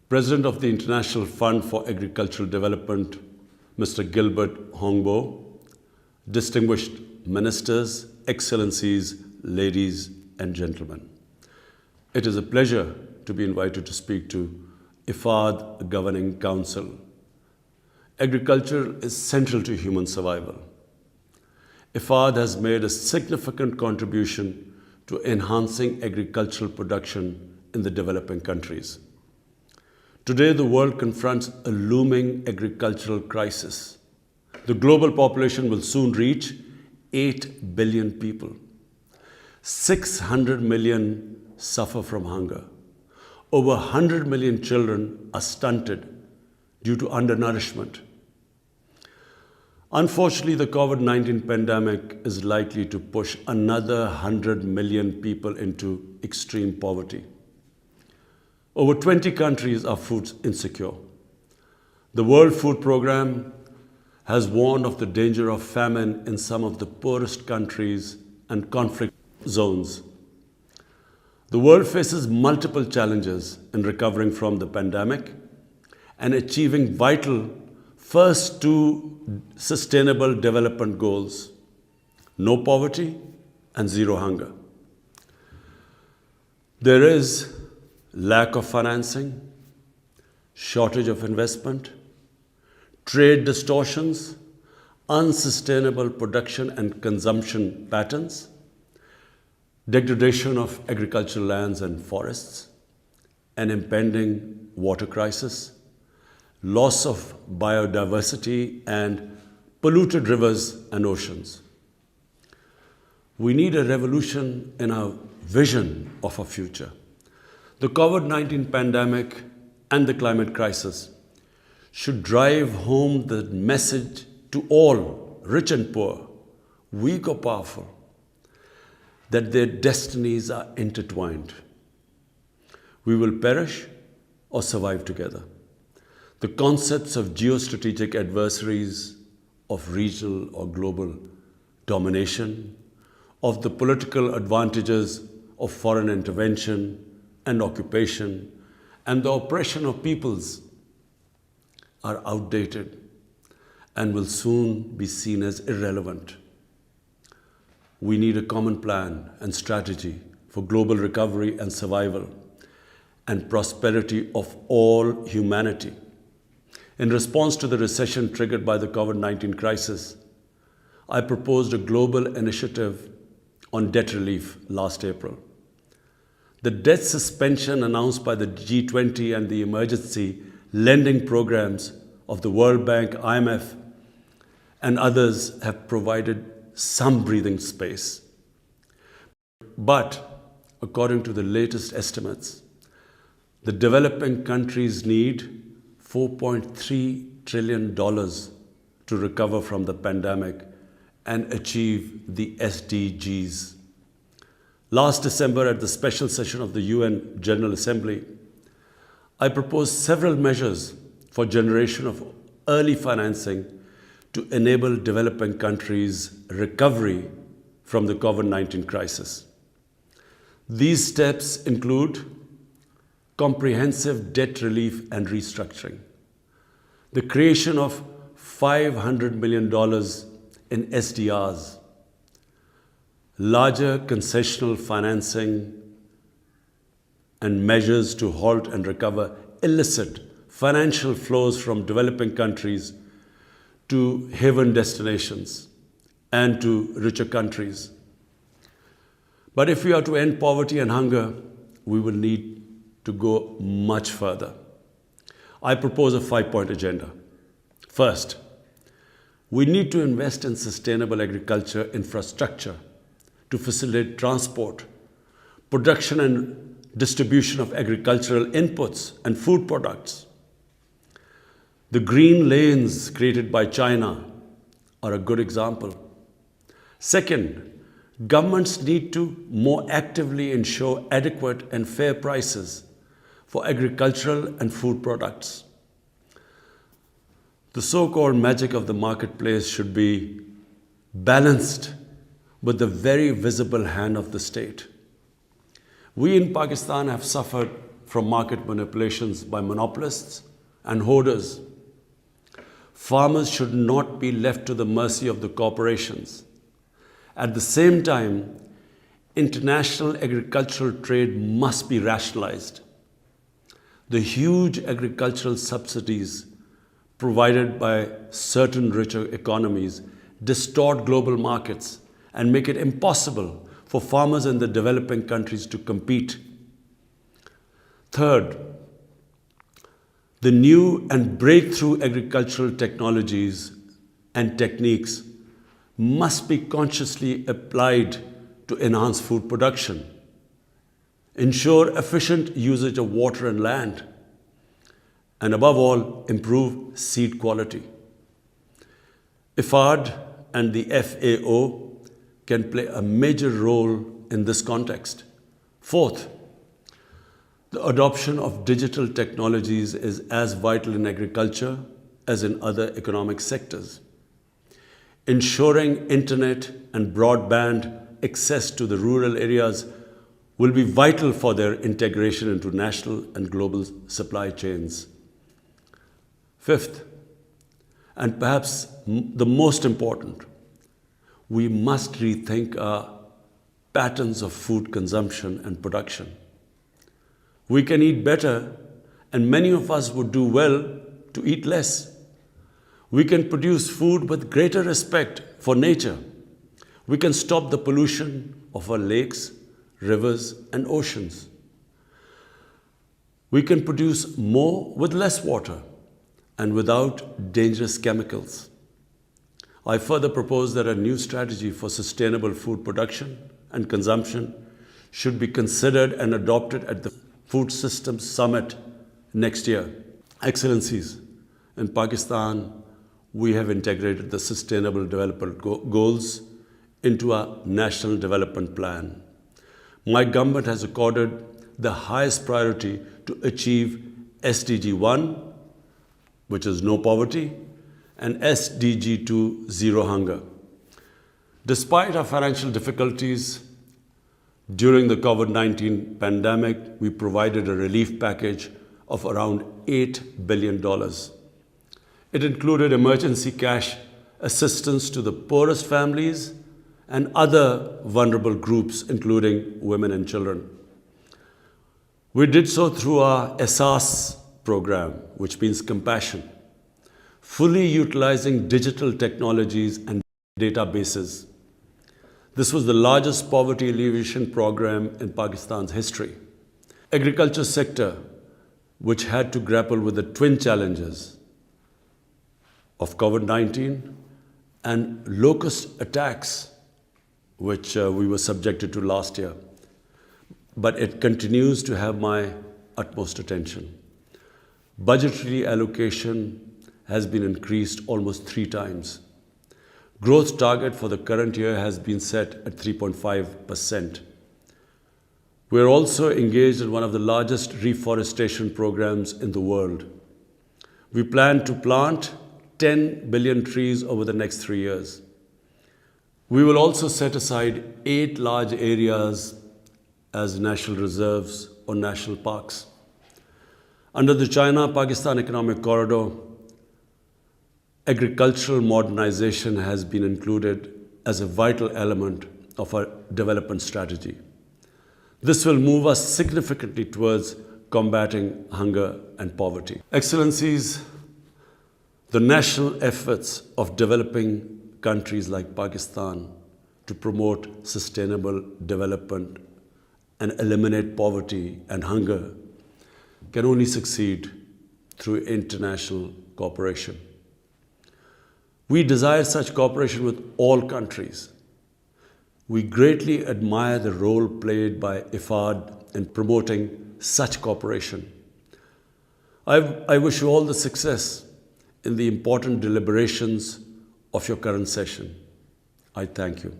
President of the International Fund for Agricultural Development, Mr. Gilbert Hongbo, distinguished ministers, excellencies, ladies and gentlemen. It is a pleasure to be invited to speak to IFAD Governing Council. Agriculture is central to human survival. IFAD has made a significant contribution to enhancing agricultural production in the developing countries. Today, the world confronts a looming agricultural crisis. The global population will soon reach 8 billion people. 600 million suffer from hunger. Over 100 million children are stunted due to undernourishment. Unfortunately, the COVID-19 pandemic is likely to push another 100 million people into extreme poverty. Over 20 countries are food insecure. The World Food Programme has warned of the danger of famine in some of the poorest countries and conflict zones. The world faces multiple challenges in recovering from the pandemic and achieving vital first two sustainable development goals: no poverty and zero hunger. There is lack of financing, shortage of investment, trade distortions, unsustainable production and consumption patterns, degradation of agricultural lands and forests, an impending water crisis, loss of biodiversity, and polluted rivers and oceans. We need a revolution in our vision of our future. The COVID-19 pandemic and the climate crisis should drive home the message to all, rich and poor, weak or powerful, that their destinies are intertwined. We will perish or survive together. The concepts of geostrategic adversaries, of regional or global domination, of the political advantages of foreign intervention and occupation, and the oppression of peoples are outdated and will soon be seen as irrelevant. We need a common plan and strategy for global recovery and survival and prosperity of all humanity. In response to the recession triggered by the COVID-19 crisis, I proposed a global initiative on debt relief last April. The debt suspension announced by the G20 and the emergency lending programs of the World Bank, IMF, and others have provided some breathing space. But according to the latest estimates, the developing countries need $4.3 trillion to recover from the pandemic and achieve the SDGs. Last December, at the special session of the UN General Assembly, I proposed several measures for generation of early financing to enable developing countries' recovery from the COVID-19 crisis. These steps include comprehensive debt relief and restructuring, the creation of $500 million in SDRs, larger concessional financing, and measures to halt and recover illicit financial flows from developing countries to haven destinations and to richer countries. But if we are to end poverty and hunger, we will need to go much further. I propose a 5-point agenda. First, we need to invest in sustainable agriculture infrastructure to facilitate transport, production and distribution of agricultural inputs and food products. The green lanes created by China are a good example. Second, governments need to more actively ensure adequate and fair prices for agricultural and food products. The so-called magic of the marketplace should be balanced with the very visible hand of the state. We in Pakistan have suffered from market manipulations by monopolists and hoarders. Farmers should not be left to the mercy of the corporations. At the same time, international agricultural trade must be rationalized. The huge agricultural subsidies provided by certain richer economies distort global markets and make it impossible for farmers in the developing countries to compete. Third, the new and breakthrough agricultural technologies and techniques must be consciously applied to enhance food production, ensure efficient usage of water and land, and above all, improve seed quality. IFAD and the FAO can play a major role in this context. Fourth, the adoption of digital technologies is as vital in agriculture as in other economic sectors. Ensuring internet and broadband access to the rural areas will be vital for their integration into national and global supply chains. Fifth, and perhaps the most important, we must rethink our patterns of food consumption and production. We can eat better, and many of us would do well to eat less. We can produce food with greater respect for nature. We can stop the pollution of our lakes, rivers, and oceans. We can produce more with less water and without dangerous chemicals. I further propose that a new strategy for sustainable food production and consumption should be considered and adopted at the Food Systems Summit next year. Excellencies, in Pakistan, we have integrated the Sustainable Development Goals into our National Development Plan. My government has accorded the highest priority to achieve SDG 1, which is no poverty, and SDG 2, zero hunger. Despite our financial difficulties, during the COVID-19 pandemic, we provided a relief package of around $8 billion. It included emergency cash assistance to the poorest families and other vulnerable groups, including women and children. We did so through our ESAS program, which means compassion, fully utilizing digital technologies and databases. This was the largest poverty alleviation program in Pakistan's history. Agriculture sector, which had to grapple with the twin challenges of COVID-19 and locust attacks, which we were subjected to last year. But it continues to have my utmost attention. Budgetary allocation has been increased almost 3 times. Growth target for the current year has been set at 3.5%. We are also engaged in one of the largest reforestation programs in the world. We plan to plant 10 billion trees over the next 3 years. We will also set aside 8 large areas as national reserves or national parks. Under the China-Pakistan Economic Corridor, agricultural modernization has been included as a vital element of our development strategy. This will move us significantly towards combating hunger and poverty. Excellencies, the national efforts of developing countries like Pakistan to promote sustainable development and eliminate poverty and hunger can only succeed through international cooperation. We desire such cooperation with all countries. We greatly admire the role played by IFAD in promoting such cooperation. I wish you all the success in the important deliberations of your current session. I thank you.